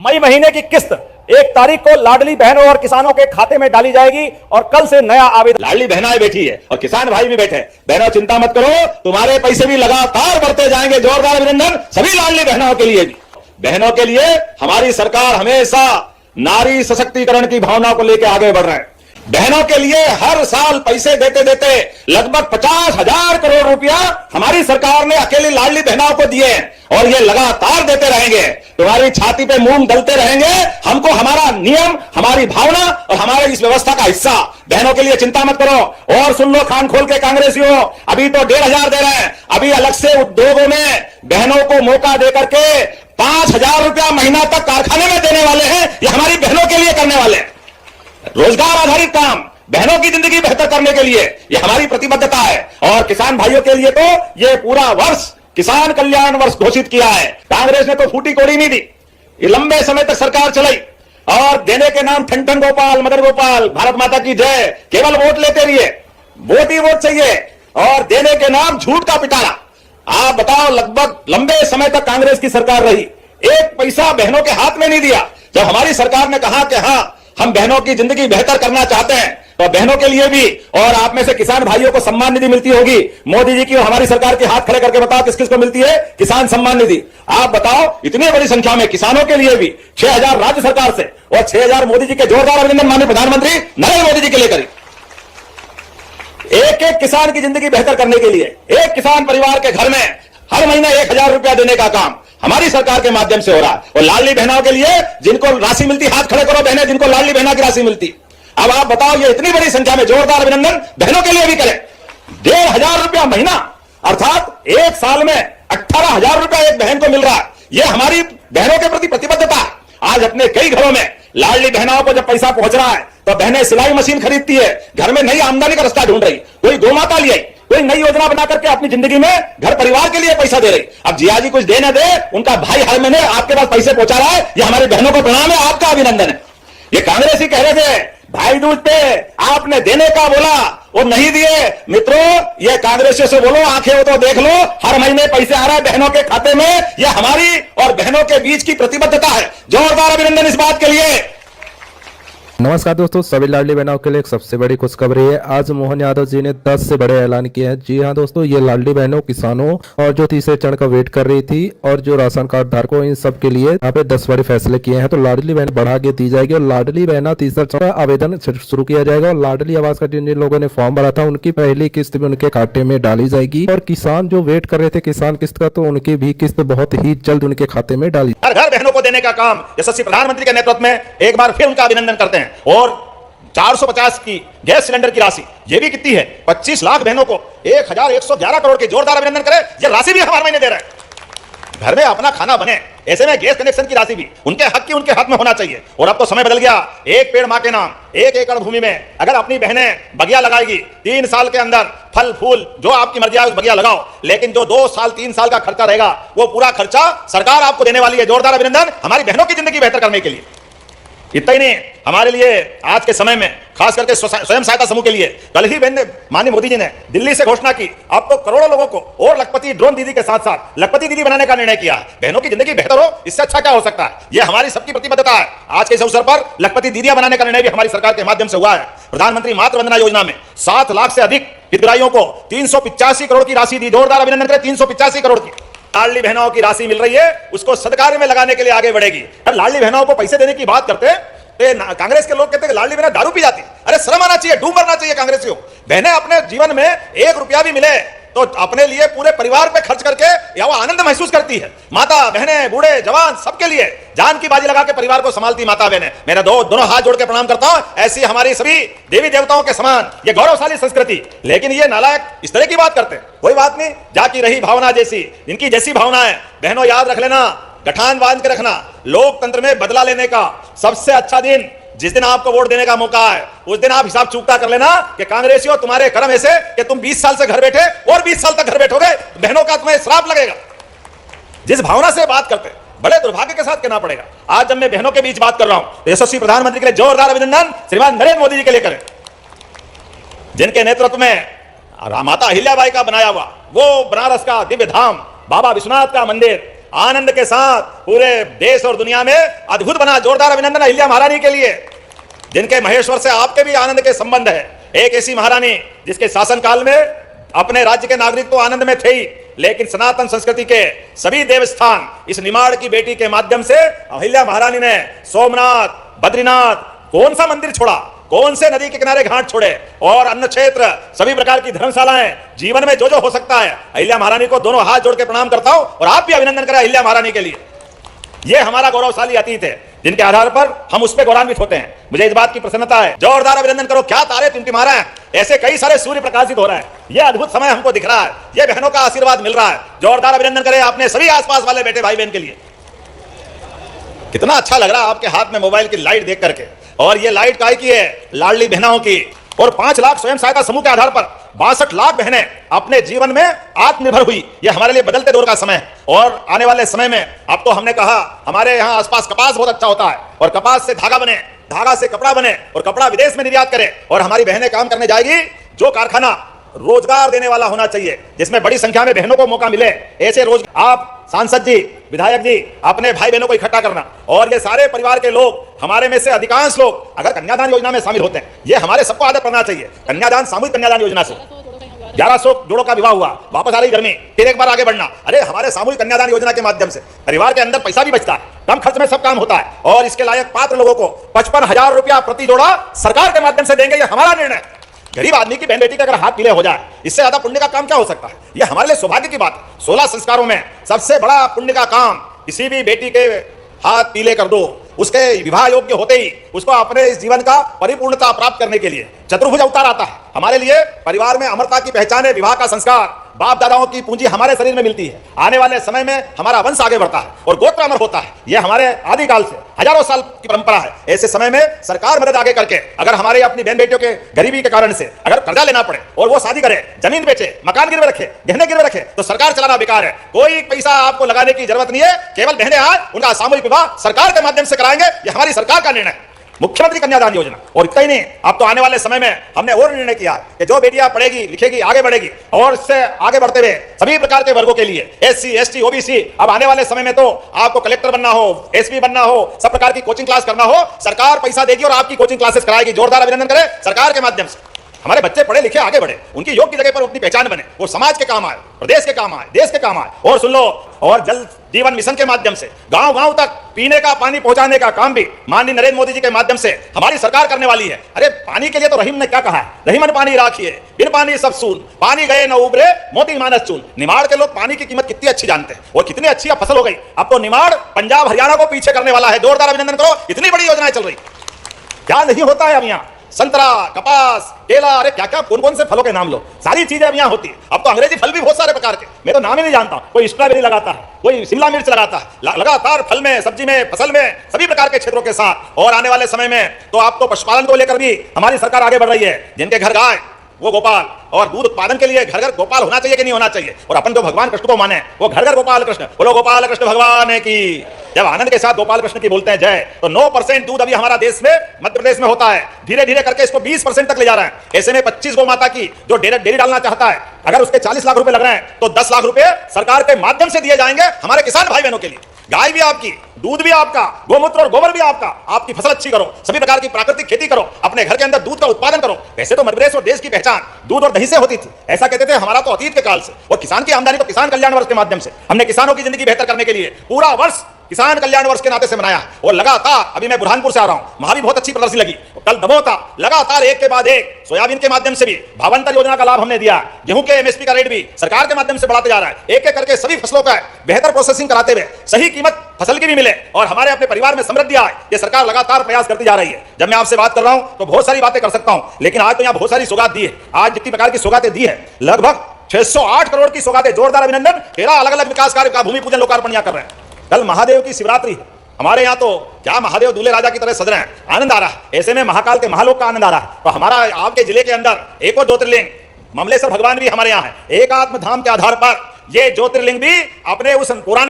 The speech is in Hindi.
मई महीने की किस्त 1 तारीख को लाडली बहनों और किसानों के खाते में डाली जाएगी और कल से नया आवेदन। लाडली बहनाएं बैठी है और किसान भाई भी बैठे। बहनों चिंता मत करो, तुम्हारे पैसे भी लगातार बढ़ते जाएंगे। जोरदार अभिनंदन सभी लाडली बहनों के लिए भी। बहनों के लिए हमारी सरकार हमेशा नारी सशक्तिकरण की भावना को लेकर आगे बढ़ रहे हैं। बहनों के लिए हर साल पैसे देते देते लगभग 50,000 करोड़ रुपया हमारी सरकार ने अकेली लाडली बहनों को दिए और ये लगातार देते रहेंगे। तुम्हारी छाती पे मूंग दलते रहेंगे। हमको हमारा नियम, हमारी भावना और हमारे इस व्यवस्था का हिस्सा। बहनों के लिए चिंता मत करो। और सुन लो कान खोल के कांग्रेसियों, अभी तो 1,500 दे रहे हैं। अभी अलग से उद्योगों में बहनों को मौका दे करके 5,000 रुपया महीना तक कारखाने में देने वाले हैं। ये हमारी बहनों के लिए करने वाले हैं। रोजगार आधारित काम, बहनों की जिंदगी बेहतर करने के लिए ये हमारी प्रतिबद्धता है। और किसान भाइयों के लिए तो ये पूरा वर्ष किसान कल्याण वर्ष घोषित किया है। कांग्रेस ने तो फूटी कोड़ी नहीं दी। ये लंबे समय तक सरकार चलाई और देने के नाम ठन ठन गोपाल, मदन गोपाल, भारत माता की जय, केवल वोट लेते रहिए। वोट ही वोट चाहिए और देने के नाम झूठ का पिटारा। आप बताओ, लगभग लंबे समय तक कांग्रेस की सरकार रही, एक पैसा बहनों के हाथ में नहीं दिया। जब हमारी सरकार ने कहा कि हाँ हम बहनों की जिंदगी बेहतर करना चाहते हैं, तो बहनों के लिए भी और आप में से किसान भाइयों को सम्मान निधि मिलती होगी। मोदी जी की और हमारी सरकार के हाथ खड़े करके बताओ किस किस को मिलती है किसान सम्मान निधि। आप बताओ, इतनी बड़ी संख्या में किसानों के लिए भी 6,000 राज्य सरकार से और 6,000 मोदी जी के जोरदार अभिनंदन माननीय प्रधानमंत्री नरेंद्र मोदी जी के लिए करें। एक एक किसान की जिंदगी बेहतर करने के लिए एक किसान परिवार के घर में हर महीने 1,000 रुपया देने का काम हमारी सरकार के माध्यम से हो रहा है। और लाडली बहनों के लिए जिनको राशि मिलती, हाथ खड़े करो बहनें जिनको लाडली बहना की राशि मिलती। अब आप बताओ, ये इतनी बड़ी संख्या में जोरदार अभिनंदन बहनों के लिए भी करें। 1,500 रुपया महीना अर्थात एक साल में 18,000 रुपया एक बहन को मिल रहा है। यह हमारी बहनों के प्रति प्रतिबद्धता है। आज अपने कई घरों में लाडली बहनों को जब पैसा पहुंच रहा है तो बहनें सिलाई मशीन खरीदती है, घर में नई आमदनी का रास्ता ढूंढ रही, कोई गोमाता ले आई, कोई नई योजना बना करके अपनी जिंदगी में घर परिवार के लिए पैसा दे रही। अब जिया जी कुछ दे ना दे, उनका भाई हर महीने आपके पास पैसे पहुंचा रहा है। ये हमारी बहनों को प्रणाम है, आपका अभिनंदन है। ये कांग्रेसी कह रहे थे भाई दूज पे आपने देने का बोला और नहीं दिए। मित्रों, ये कांग्रेसियों से बोलो, आंखें हो तो देख लो, हर महीने पैसे आ रहा है बहनों के खाते में। ये हमारी और बहनों के बीच की प्रतिबद्धता है। जोरदार अभिनंदन इस बात के लिए। नमस्कार दोस्तों, सभी लाडली बहनों के लिए एक सबसे बड़ी खुशखबरी है। आज मोहन यादव जी ने 10 से बड़े ऐलान किए हैं। जी हाँ दोस्तों, ये लाडली बहनों, किसानों और जो तीसरे चरण का वेट कर रही थी और जो राशन कार्ड धारकों, इन सब के लिए यहाँ पे 10 बड़े फैसले किए हैं। तो लाडली बहन बढ़ा के दी जाएगी और लाडली बहना तीसरा चरण का आवेदन शुरू किया जाएगा। और लाडली आवास का जिन लोगों ने फॉर्म भरा था उनकी पहली किस्त भी उनके खाते में डाली जाएगी। और किसान जो वेट कर रहे थे किसान किस्त का, तो उनकी भी किस्त बहुत ही जल्द उनके खाते में डाली। हर घर बहनों को देने का काम यशस्वी प्रधानमंत्री के नेतृत्व में एक बार फिर उनका अभिनंदन करते हैं। और 450 की गैस सिलेंडर की राशि ये भी कितनी है, 25 लाख बहनों को 1,111 करोड़ के जोरदार अभिनंदन करें। ये राशि भी हर महीने दे रहे हैं। घर में अपना खाना बने, ऐसे में गैस कनेक्शन की राशि भी उनके हक की उनके हाथ में होना चाहिए। और अब तो समय बदल गया। एक पेड़ मां के नाम, 1 एकड़ भूमि में अगर अपनी बहनें बगिया लगाएगी, 3 साल के अंदर फल फूल जो आपकी मर्जी है उस बगिया लगाओ। लेकिन जो 2 साल 3 साल का खर्चा रहेगा वो पूरा खर्चा सरकार आपको देने वाली है। जोरदार अभिनंदन हमारी बहनों की जिंदगी बेहतर करने के लिए। इतना ही नहीं, हमारे लिए आज के समय में खास करके स्वयं सहायता समूह के लिए कल ही माननीय मोदी जी ने दिल्ली से घोषणा की, अब तो करोड़ों लोगों को और लखपति ड्रोन दीदी के साथ साथ लखपति दीदी बनाने का निर्णय किया। बहनों की जिंदगी बेहतर हो, इससे अच्छा क्या हो सकता है। यह हमारी सबकी प्रतिबद्धता है। आज के इस अवसर पर लखपति दीदियां बनाने का निर्णय भी हमारी सरकार के माध्यम से हुआ है। प्रधानमंत्री मातृ वंदना योजना में 7 लाख से अधिक हितग्राहियों को 385 करोड़ की राशि दी। जोरदार अभिनंदन करें 385 करोड़ की लाडली बहनों की राशि मिल रही है, उसको सदकार्य में लगाने के लिए आगे बढ़ेगी। लाडली बहनों को पैसे देने की बात करते हैं तो कांग्रेस के लोग कहते हैं लाडली बहना दारू पी जाती। अरे शर्म आना चाहिए, डूब मरना चाहिए कांग्रेसियों। बहनें अपने जीवन में 1 रुपया भी मिले तो अपने लिए पूरे परिवार पे खर्च करके या वो आनंद महसूस करती है। माता बहनें बूढ़े जवान सबके लिए जान की बाजी लगा के परिवार को संभालती माता बहनें। मेरा दोनों हाथ जोड़ के प्रणाम करता हूं। ऐसी हमारी सभी देवी देवताओं के समान ये गौरवशाली संस्कृति। लेकिन ये नालायक इस तरह की बात करते हैं। कोई बात नहीं, जाकी रही भावना जैसी, इनकी जैसी भावना है। बहनों याद रख लेना, गठान बांध के रखना, लोकतंत्र में बदला लेने का सबसे अच्छा दिन जिस दिन आपको वोट देने का मौका है, उस दिन आप हिसाब चूकता कर लेना कि कांग्रेसियों तुम्हारे कर्म ऐसे कि तुम 20 साल से घर बैठे और 20 साल तक घर बैठोगे, बहनों का तुम्हें श्राप लगेगा। जिस भावना से बात करते बड़े दुर्भाग्य के साथ कहना पड़ेगा। आज जब मैं बहनों के बीच बात कर रहा हूं तो यशस्वी प्रधानमंत्री के लिए जोरदार अभिनंदन श्रीमान नरेंद्र मोदी जी के लिए करें, जिनके नेतृत्व में माता अहिल्याबाई का बनाया हुआ वो बनारस का दिव्य धाम बाबा विश्वनाथ का मंदिर आनंद के साथ पूरे देश और दुनिया में अद्भुत बना। जोरदार अभिनंदन अहिल्या महारानी के लिए, जिनके महेश्वर से आपके भी आनंद के संबंध है। एक ऐसी महारानी जिसके शासनकाल में अपने राज्य के नागरिक तो आनंद में थे ही, लेकिन सनातन संस्कृति के सभी देवस्थान इस निमाड़ की बेटी के माध्यम से अहिल्या महारानी ने सोमनाथ, बद्रीनाथ, कौन सा मंदिर छोड़ा, कौन से नदी के किनारे घाट छोड़े, और अन्न क्षेत्र, सभी प्रकार की धर्मशालाएं, जीवन में जो जो हो सकता है। अहिल्या महारानी को दोनों हाथ जोड़ के प्रणाम करता हूं और आप भी अभिनंदन करें अहिल्या महारानी के लिए। यह हमारा गौरवशाली अतीत है जिनके आधार पर हम उस पर गौरवान्वित होते हैं। मुझे इस बात की प्रसन्नता है। जोरदार अभिनंदन करो। क्या तारे टिमटिमा रहे हैं, ऐसे कई सारे सूर्य प्रकाशित हो रहे हैं। यह अद्भुत समय हमको दिख रहा है, यह बहनों का आशीर्वाद मिल रहा है। जोरदार अभिनंदन करें अपने सभी आसपास वाले बेटे भाई बहन के लिए। कितना अच्छा लग रहा है आपके हाथ में मोबाइल की लाइट देख करके। और ये लाइट काय की है? लाडली बहनों की। और 5 लाख स्वयं सहायता समूह के आधार पर 62 लाख बहनें अपने जीवन में आत्मनिर्भर हुई। यह हमारे लिए बदलते दौर का समय है और आने वाले समय में अब तो हमने कहा हमारे यहाँ आसपास कपास बहुत अच्छा होता है और कपास से धागा बने, धागा से कपड़ा बने और कपड़ा विदेश में निर्यात करे और हमारी बहनें काम करने जाएगी। जो कारखाना रोजगार देने वाला होना चाहिए, जिसमें बड़ी संख्या में बहनों को मौका मिले, ऐसे रोज आप सांसद जी, विधायक जी, अपने भाई बहनों को इकट्ठा करना। और ये सारे परिवार के लोग, हमारे में से अधिकांश लोग अगर कन्यादान योजना में शामिल होते हैं, ये हमारे सबको आदत करना चाहिए। कन्यादान, सामूहिक कन्यादान योजना से 1100 जोड़ों का विवाह हुआ, वापस आ रही घर में, फिर एक बार आगे बढ़ना। अरे हमारे सामूहिक कन्यादान योजना के माध्यम से परिवार के अंदर पैसा भी बचता है, कम खर्च में सब काम होता है और इसके लायक पात्र लोगों को 55,000 रुपया प्रति जोड़ा सरकार के माध्यम से देंगे। यह हमारा निर्णय। गरीब आदमी की बहन बेटी के अगर हाथ पीले हो जाए, इससे ज्यादा पुण्य का काम क्या हो सकता है? यह हमारे लिए सौभाग्य की बात है। 16 संस्कारों में सबसे बड़ा पुण्य का काम किसी भी बेटी के हाथ पीले कर दो, उसके विवाह योग्य होते ही उसको अपने इस जीवन का परिपूर्णता प्राप्त करने के लिए चतुर्भुज अवतार आता है। हमारे लिए परिवार में अमरता की पहचान है विवाह का संस्कार। बाप दादाओं की पूंजी हमारे शरीर में मिलती है। आने वाले समय में हमारा वंश आगे बढ़ता है और गोत्र अमर होता है। यह हमारे आदिकाल से हजारों साल की परंपरा है। ऐसे समय में सरकार मदद आगे करके अगर हमारे अपनी बहन बेटियों के गरीबी के कारण से अगर कर्जा लेना पड़े और वो शादी करे, जमीन बेचे, मकान गिरवे रखे, गहने गिरवे रखे, तो सरकार चलाना बेकार है। कोई पैसा आपको लगाने की जरूरत नहीं है। केवल बहनें आए, उनका सामूहिक विवाह सरकार के माध्यम से कराएंगे। यह हमारी सरकार का निर्णय है, मुख्यमंत्री कन्यादान योजना। और इतना ही नहीं, अब तो आने वाले समय में हमने और निर्णय किया कि जो बेटियां पढ़ेगी, लिखेगी, आगे बढ़ेगी और इससे आगे बढ़ते हुए सभी प्रकार के वर्गों के लिए SC, ST, OBC, अब आने वाले समय में तो आपको कलेक्टर बनना हो, SP बनना हो, सब प्रकार की कोचिंग क्लास करना हो, सरकार पैसा देगी और आपकी कोचिंग क्लासेस कराएगी। जोरदार अभिनंदन करें सरकार के माध्यम से। हमारे बच्चे पढ़े लिखे आगे बढ़े, उनकी योग्य जगह पर अपनी पहचान बने, वो समाज के काम आए, प्रदेश के काम आए, देश के काम आए। और सुन लो, और जल जीवन मिशन के माध्यम से गांव गांव तक पीने का पानी पहुंचाने का काम भी माननीय नरेंद्र मोदी जी के माध्यम से हमारी सरकार करने वाली है। अरे पानी के लिए तो रहीम ने क्या कहा है? रहीमन पानी राखिए, बिन पानी सब सून, पानी गए न उबरे, मोती मानस चून। निमाड़ के लोग पानी की कीमत कितनी अच्छी जानते हैं और कितनी अच्छी फसल हो गई। अब तो निमाड़ पंजाब हरियाणा को पीछे करने वाला है। जोरदार अभिनंदन करो, इतनी बड़ी योजनाएं चल रही। क्या नहीं होता है अब यहाँ? संतरा, कपास, केला, अरे क्या क्या कौन कौन से फलों के नाम लो, सारी चीजें अब यहाँ होती है। अब तो अंग्रेजी फल भी बहुत सारे प्रकार के, मैं तो नाम ही नहीं जानता। कोई स्ट्रॉबेरी लगाता है, कोई शिमला मिर्च लगाता है, लगातार फल में, सब्जी में, फसल में, सभी प्रकार के क्षेत्रों के साथ। और आने वाले समय में तो आपको पशुपालन को लेकर भी हमारी सरकार आगे बढ़ रही है। जिनके घर गाय वो गोपाल, और दूध उत्पादन के लिए घर घर गोपाल होना चाहिए कि नहीं होना चाहिए। और अपन जो भगवान कृष्ण को माने वो घर घर गोपाल कृष्ण। बोलो गोपाल कृष्ण भगवान की। जब आनंद के साथ गोपाल कृष्ण की बोलते हैं जय, तो 9% दूध अभी हमारा देश में, मध्य प्रदेश में होता है। धीरे धीरे करके इसको 20% तक ले जा रहे हैं। ऐसे में 25 गौ माता की जो डेयरी डालना चाहता है, अगर उसके 40 लाख रुपए लग रहे हैं तो 10 लाख रुपए सरकार के माध्यम से दिए जाएंगे हमारे किसान भाई बहनों के लिए। गाय भी आपकी, दूध भी आपका, गोमूत्र और गोबर भी आपका। आपकी फसल अच्छी करो, सभी प्रकार की प्राकृतिक खेती करो, अपने घर के अंदर दूध का उत्पादन करो। वैसे तो मध्य प्रदेश और देश की पहचान दूध और दही से होती थी, ऐसा कहते थे हमारा तो अतीत के काल से। और किसान की आमदनी तो किसान कल्याण वर्ष के माध्यम से हमने किसानों की जिंदगी बेहतर करने के लिए पूरा वर्ष किसान कल्याण वर्ष के नाते से मनाया। और लगातार, अभी मैं बुरहानपुर से आ रहा हूं, वहां भी बहुत अच्छी प्रदर्शनी लगी। कल दमोह था, लगातार एक के बाद एक सोयाबीन के माध्यम से भी भावांतर योजना का लाभ हमने दिया। गेहूं के MSP का रेट भी सरकार के माध्यम से बढ़ाते जा रहा है। एक एक करके सभी फसलों का बेहतर प्रोसेसिंग कराते हुए सही कीमत फसल की भी मिले और हमारे अपने परिवार में समृद्धि आए, ये सरकार लगातार प्रयास करती जा रही है। जब मैं आपसे बात कर रहा हूं तो बहुत सारी बातें कर सकता हूं, लेकिन आज तो यहाँ बहुत सारी सौगात दी है। आज जितनी प्रकार की सौगातें दी है, लगभग 608 करोड़ की सौगातें। जोरदार अभिनंदन। 13 अलग अलग विकास कार्य का भूमि पूजन लोकार्पण यहाँ कर रहे हैं। कल महादेव की शिवरात्रि है। हमारे यहाँ तो क्या महादेव दूल्हे राजा की तरह सज रहे हैं, आनंद आ रहा है। ऐसे में महाकाल के महालोक का आनंद आ रहा है। तो हमारा आपके जिले के अंदर एक और ज्योतिर्लिंग ममलेश्वर भगवान भी हमारे यहाँ है। एकात्म धाम के आधार पर ये ज्योतिर्लिंग भी अपने उस पुराने